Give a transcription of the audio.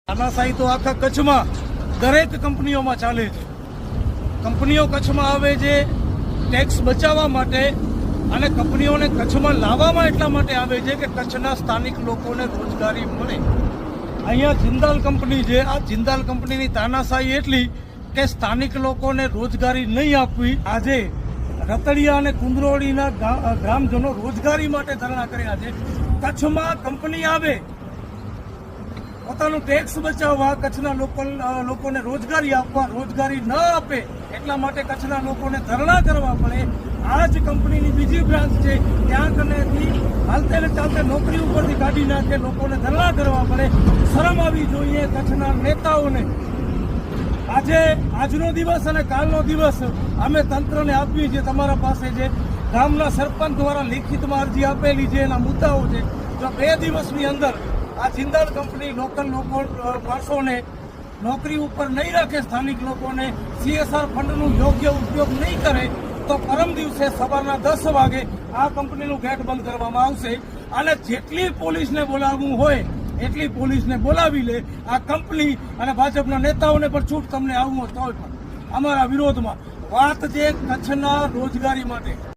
તાનાશાહી તો આખા કચ્છમાં દરેક કંપનીઓમાં ચાલે છે. કંપનીઓ કચ્છમાં આવે છે ટેક્સ બચાવવા માટે અને કંપનીઓને કચ્છમાં લાવવામાં એટલા માટે આવે છે કે કચ્છના સ્થાનિક લોકોને રોજગારી મળે. અહીંયા જિંદાલ કંપની છે. આ જિંદાલ કંપનીની તાનાશાહી એટલી કે સ્થાનિક લોકોને રોજગારી નહીં આપવી. આજે રતડિયા અને કુંદરોળીના ગ્રામજનો રોજગારી માટે ધરણા કર્યા છે. કચ્છમાં કંપની આવે, પોતાનું ટેક્સ બચાવવા, કચ્છના લોકોને રોજગારી આપવા, રોજગારી ન આપે એટલા માટે કચ્છના લોકોને ધરણા કરવા પડે. આ જ કંપનીની બીજી બ્રાન્ચ છે, ત્યાં કનેથી હાલતે ને ચાલતે નોકરી ઉપરથી કાઢી નાખે, લોકોને ધરણા કરવા પડે. શરમ આવી જોઈએ કચ્છના નેતાઓને. આજનો દિવસ અને કાલનો દિવસ અમે તંત્રને આપીએ છીએ. તમારા પાસે જે ગામના સરપંચ દ્વારા લિખિતમાં અરજી આપેલી છે, એના મુદ્દાઓ છે. જો 2 દિવસની અંદર આ જિંદાલ કંપની લોકલ માણસોને નોકરી ઉપર નહીં રાખે, સ્થાનિક લોકોને CSR ફંડનું યોગ્ય ઉપયોગ નહીં કરે, તો પરમ દિવસે સવારના 10 વાગે આ કંપનીનું ગેટ બંધ કરવામાં આવશે. અને જેટલી પોલીસને બોલાવવું હોય એટલી પોલીસને બોલાવી લે. આ કંપની અને ભાજપના નેતાઓને પણ છૂટ તમને આવવું હોય તો પણ અમારા વિરોધમાં વાત છે કચ્છના રોજગારી માટે.